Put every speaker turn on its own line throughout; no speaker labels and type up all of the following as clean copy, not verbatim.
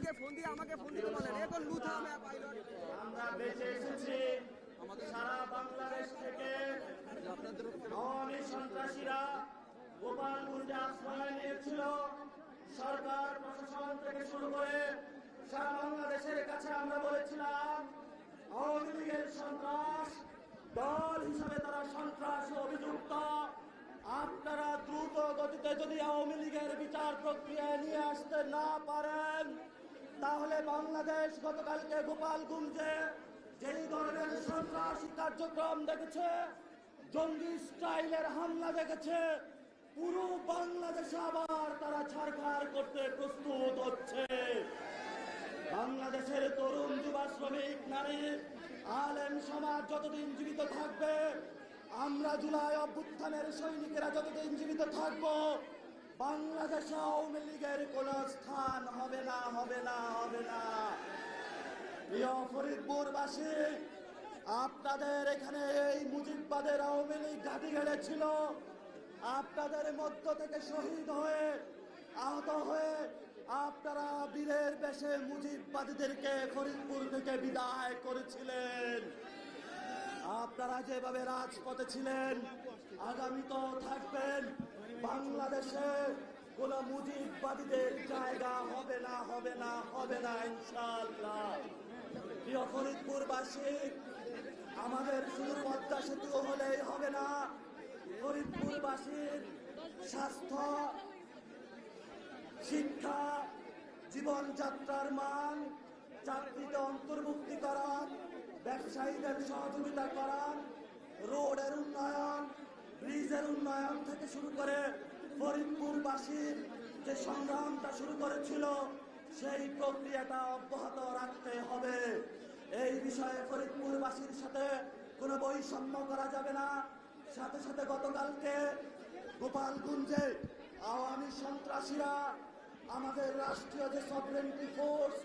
আমাকে ফোন দিতে বলেন এখন লুথা আমি পাইলট
আমরা বেঁচে এসেছি সারা বাংলাদেশ থেকে আওয়ামী সন্ত্রাসীরা গোপালগঞ্জে আশ্রয় নিয়েছিল। সরকার প্রশাসন থেকে শুরু করে সারা বাংলাদেশের কাছে আমরা বলেছিলাম আওয়ামী লীগের সন্ত্রাস দল হিসাবে তারা সন্ত্রাস অভিযুক্ত। আপনারা দ্রুত গতিতে যদি আওয়ামী লীগের বিচার প্রক্রিয়া নিয়ে আসতে না পারেন তাহলে বাংলাদেশ গতকালকে গোপালগঞ্জে যেই ধরনের সন্ত্রাসী কার্যক্রম দেখেছে, জঙ্গি স্টাইলের হামলা দেখেছে, পুরো বাংলাদেশে আবার তারা ছাড়খাড় করতে প্রস্তুত হচ্ছে। বাংলাদেশের তরুণ যুবা শ্রমিক নারী আলেম সমাজ যতদিন জীবিত থাকবে, আমরা জুলাই অভ্যুত্থানের সৈনিকেরা যতদিন জীবিত থাকবো, বাংলাদেশে আওয়ামী লীগের কোন স্থান হবে না, হবে না, হবে না। প্রিয় ফরিদপুরবাসী, আপনাদের এখানে এই মুজিববাদের আওয়ামী লীগ ঘাঁটি গেড়েছিল। আপনাদের মধ্য থেকে শহীদ হয়ে আহত হয়ে আপনারা বীরের বেশে মুজিববাদীদেরকে ফরিদপুর থেকে বিদায় করেছিলেন। আপনারা যেভাবে রাজপথে ছিলেন আগামীতেও থাকবেন। বাংলাদেশে কোন মুজিববাদীদের জায়গা হবে না, হবে না, হবে না ইনশাআল্লাহ। প্রিয় ফরিদপুরবাসী, আমাদের শুধু পদ্মা সেতু হলেই হবে না, ফরিদপুরবাসীর স্বাস্থ্য, শিক্ষা, জীবনযাত্রার মান, চাকরিতে অন্তর্ভুক্তিকরণ, ব্যবসায়ীদের সহযোগিতা করান, রোডের উন্নয়ন, ব্রিজের উন্নয়ন থেকে শুরু করে ফরিদপুরবাসীর যে সংগ্রামটা শুরু করেছিল সেই প্রক্রিয়াটা অব্যাহত রাখতে হবে। এই বিষয়ে ফরিদপুরবাসীর সাথে কোনো বৈষম্য করা যাবে না। সাথে সাথে গতকালকে গোপালগঞ্জে আওয়ামী সন্ত্রাসীরা আমাদের রাষ্ট্রীয় যে সভরেন্টি ফোর্স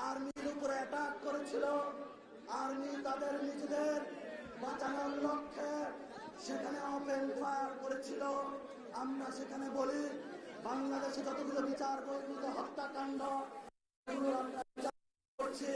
আর্মির উপরে অ্যাটাক করেছিল, আর্মি তাদের নিজেদের বাঁচানোর লক্ষ্যে সেখানে ওপেন ফায়ার করেছিল। আমরা সেখানে বলি বাংলাদেশে যতগুলো বিচার বহির্ভূত হত্যাকাণ্ড করছি